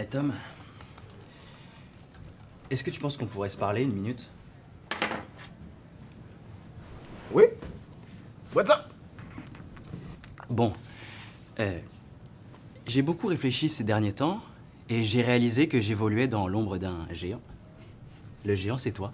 Tom, est-ce que tu penses qu'on pourrait se parler une minute? Oui? What's up? Bon, j'ai beaucoup réfléchi ces derniers temps et j'ai réalisé que j'évoluais dans l'ombre d'un géant. Le géant, c'est toi.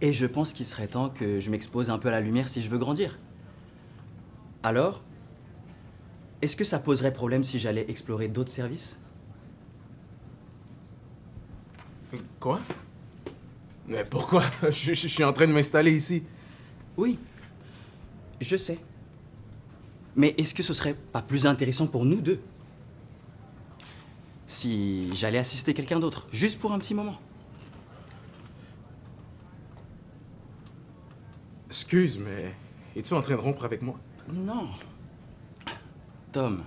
Et je pense qu'il serait temps que je m'expose un peu à la lumière si je veux grandir. Alors, est-ce que ça poserait problème si j'allais explorer d'autres services? Quoi? Mais pourquoi? Je suis en train de m'installer ici. Oui, je sais. Mais est-ce que ce serait pas plus intéressant pour nous deux si j'allais assister quelqu'un d'autre, juste pour un petit moment? Excuse, mais es-tu en train de rompre avec moi? Non. Tom.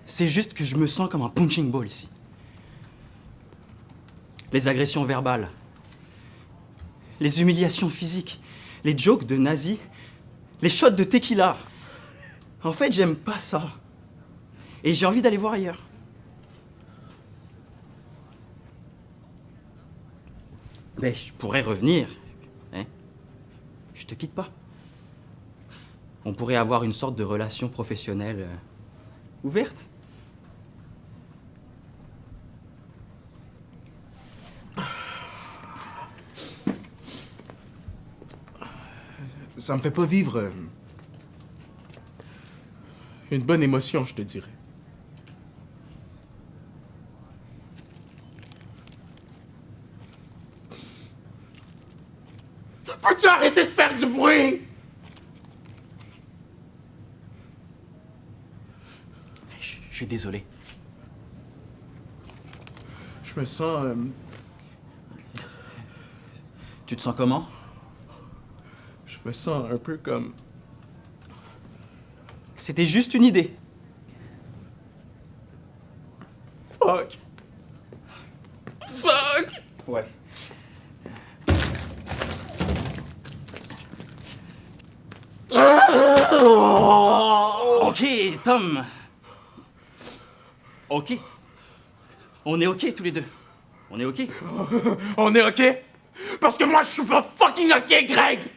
C'est juste que je me sens comme un punching ball ici. Les agressions verbales, les humiliations physiques, les jokes de nazis, les shots de tequila. En fait, j'aime pas ça. Et j'ai envie d'aller voir ailleurs. Mais je pourrais revenir. Hein? Je te quitte pas. On pourrait avoir une sorte de relation professionnelle ouverte. Ça me fait pas vivre une bonne émotion, je te dirais. Peux-tu arrêter de faire du bruit? Je suis désolé. Je me sens... Tu te sens comment? Je me sens un peu comme... C'était juste une idée. Fuck. Fuck. Ouais. Ok, Tom. Ok. On est ok tous les deux. On est ok. On est ok? Parce que moi, je suis pas fucking ok, Greg!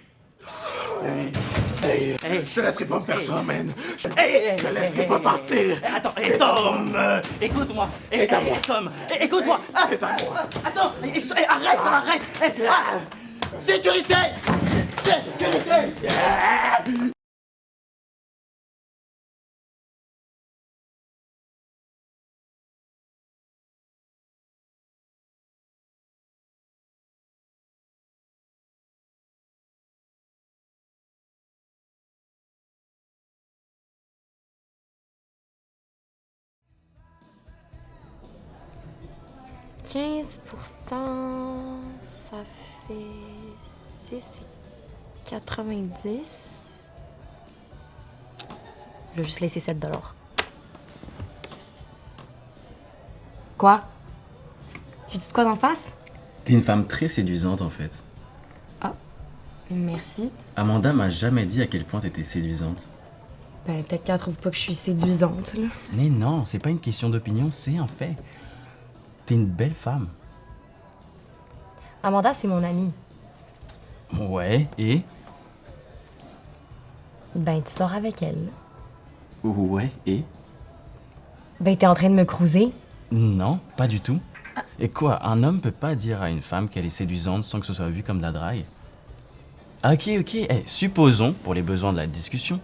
Hey, Je te laisserai pas me faire ça, man! Je te laisserai pas partir! Attends, Tom, écoute-moi. C'est à moi. Tom, écoute-moi. C'est à moi! Attends, arrête. Sécurité. « 15%, ça fait 6,90. Je vais juste laisser 7 $. Quoi? J'ai dit de quoi d'en face? T'es une femme très séduisante en fait. Ah, merci. Amanda m'a jamais dit à quel point t'étais séduisante. Ben, peut-être qu'elle trouve pas que je suis séduisante, là. Mais non, c'est pas une question d'opinion, c'est un fait. T'es une belle femme. Amanda, c'est mon amie. Ouais, et? Ben, tu sors avec elle. Ouais, et? Ben, t'es en train de me cruiser. Non, pas du tout. Et quoi, un homme peut pas dire à une femme qu'elle est séduisante sans que ce soit vu comme de la drague? Ok, supposons, pour les besoins de la discussion,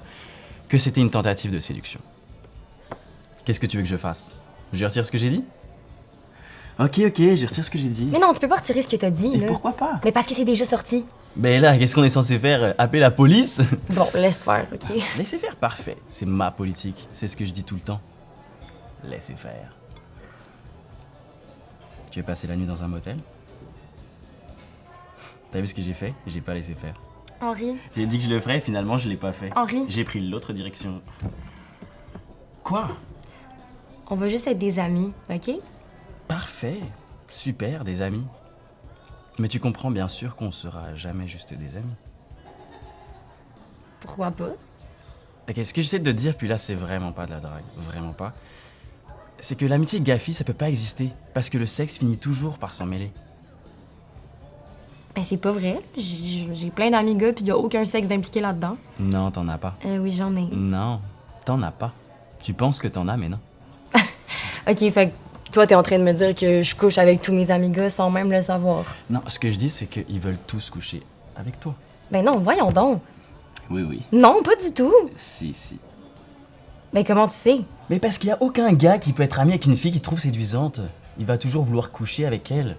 que c'était une tentative de séduction. Qu'est-ce que tu veux que je fasse? Je retire ce que j'ai dit? Ok, je retire ce que j'ai dit. Mais non, tu peux pas retirer ce que t'as dit, Et là. pourquoi pas? Mais parce que c'est déjà sorti. Ben là, qu'est-ce qu'on est censé faire? Appeler la police? Bon, laisse faire, OK? Laissez faire, parfait. C'est ma politique. C'est ce que je dis tout le temps. Laissez faire. Tu veux passer la nuit dans un motel? T'as vu ce que j'ai fait? J'ai pas laissé faire. Henri, J'ai dit que je le ferais, finalement je l'ai pas fait. Henri. J'ai pris l'autre direction. Quoi? On va juste être des amis, OK? Parfait. Super, des amis. Mais tu comprends bien sûr qu'on sera jamais juste des amis. Pourquoi pas? Ok, ce que j'essaie de te dire, puis là, c'est vraiment pas de la drague. Vraiment pas. C'est que l'amitié gars-fille, ça peut pas exister. Parce que le sexe finit toujours par s'en mêler. Ben, c'est pas vrai. J'ai plein d'amis gars, puis y a aucun sexe d'impliqué là-dedans. Non, t'en as pas. Oui, j'en ai. Non, t'en as pas. Tu penses que t'en as, mais non. OK, fait que toi, t'es en train de me dire que je couche avec tous mes amis gars sans même le savoir. Non, ce que je dis, c'est qu'ils veulent tous coucher avec toi. Ben non, voyons donc. Oui, oui. Non, pas du tout. Si, si. Ben comment tu sais? Mais parce qu'il y a aucun gars qui peut être ami avec une fille qu'il trouve séduisante. Il va toujours vouloir coucher avec elle.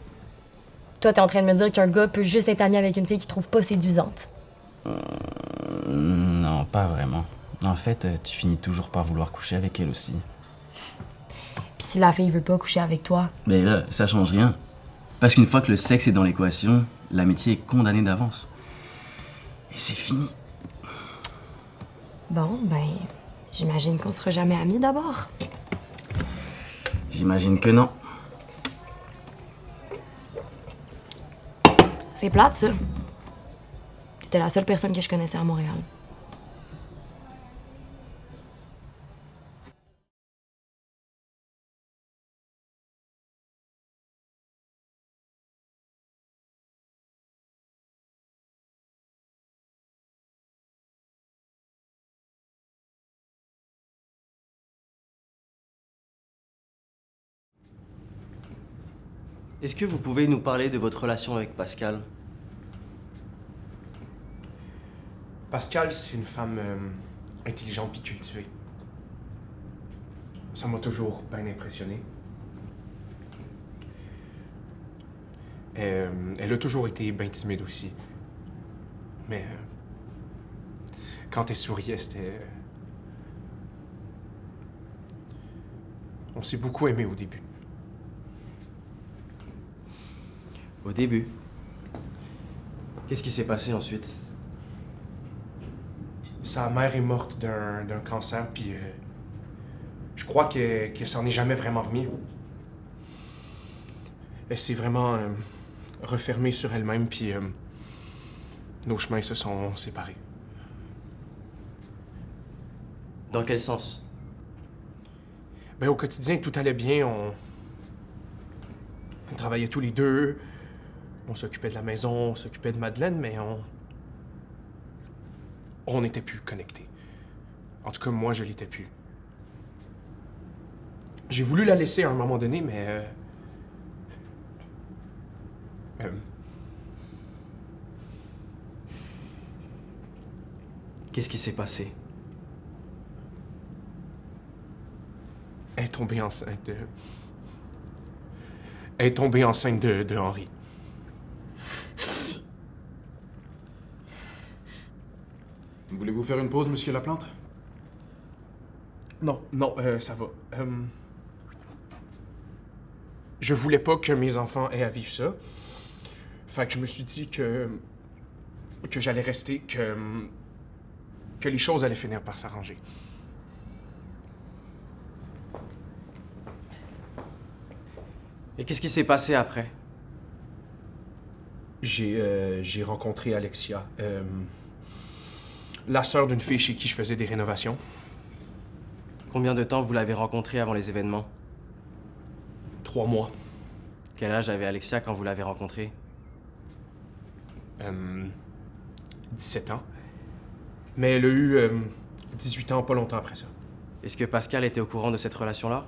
Toi, t'es en train de me dire qu'un gars peut juste être ami avec une fille qu'il trouve pas séduisante. Non, pas vraiment. En fait, tu finis toujours par vouloir coucher avec elle aussi. Puis si la fille veut pas coucher avec toi, Mais là, ça change rien. Parce qu'une fois que le sexe est dans l'équation, l'amitié est condamnée d'avance. Et c'est fini. bon, ben, j'imagine qu'on sera jamais amis d'abord. J'imagine que non. C'est plate, ça. T'étais la seule personne que je connaissais à Montréal. Est-ce que vous pouvez nous parler de votre relation avec Pascal? Pascal, c'est une femme intelligente puis cultivée. Ça m'a toujours bien impressionné. Elle a toujours été bien timide aussi. Mais quand elle souriait, c'était... On s'est beaucoup aimé au début. Au début. Qu'est-ce qui s'est passé ensuite? Sa mère est morte d'un cancer, puis je crois qu'elle s'en est jamais vraiment remis. Elle s'est vraiment refermée sur elle-même, puis nos chemins se sont séparés. Dans quel sens? Ben, au quotidien, tout allait bien. On travaillait tous les deux. On s'occupait de la maison, on s'occupait de Madeleine, mais on n'était plus connectés. En tout cas, moi, je l'étais plus. J'ai voulu la laisser à un moment donné, mais... Qu'est-ce qui s'est passé? Elle est tombée enceinte de... Elle est tombée enceinte de Henri. Voulez-vous faire une pause, monsieur Laplante? Non, ça va. Je voulais pas que mes enfants aient à vivre ça. Fait que je me suis dit que j'allais rester, que les choses allaient finir par s'arranger. Et qu'est-ce qui s'est passé après? J'ai rencontré Alexia, la sœur d'une fille chez qui je faisais des rénovations. Combien de temps vous l'avez rencontrée avant les événements? 3 mois. Quel âge avait Alexia quand vous l'avez rencontrée? 17 ans. Mais elle a eu 18 ans pas longtemps après ça. Est-ce que Pascal était au courant de cette relation-là?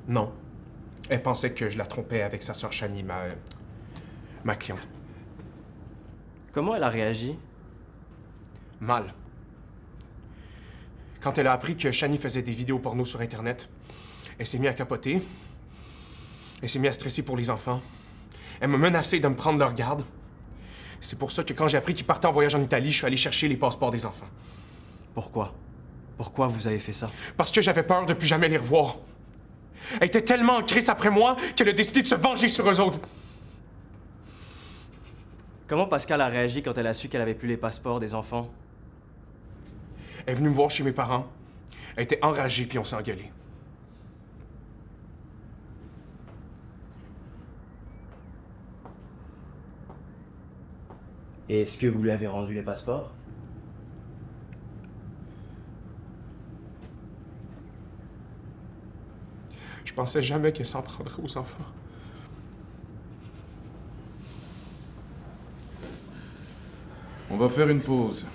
Non. Elle pensait que je la trompais avec sa sœur Shani, ma cliente. Comment elle a réagi? Mal. Quand elle a appris que Shani faisait des vidéos porno sur Internet, elle s'est mise à capoter. Elle s'est mise à stresser pour les enfants. Elle m'a menacé de me prendre leur garde. C'est pour ça que quand j'ai appris qu'ils partaient en voyage en Italie, je suis allé chercher les passeports des enfants. Pourquoi? Pourquoi vous avez fait ça? Parce que j'avais peur de plus jamais les revoir. Elle était tellement en crise après moi qu'elle a décidé de se venger sur eux autres. Comment Pascal a réagi quand elle a su qu'elle avait plus les passeports des enfants? Elle est venue me voir chez mes parents. Elle était enragée, puis on s'est engueulé. Et est-ce que vous lui avez rendu les passeports? Je pensais jamais qu'elle s'en prendrait aux enfants. On va faire une pause.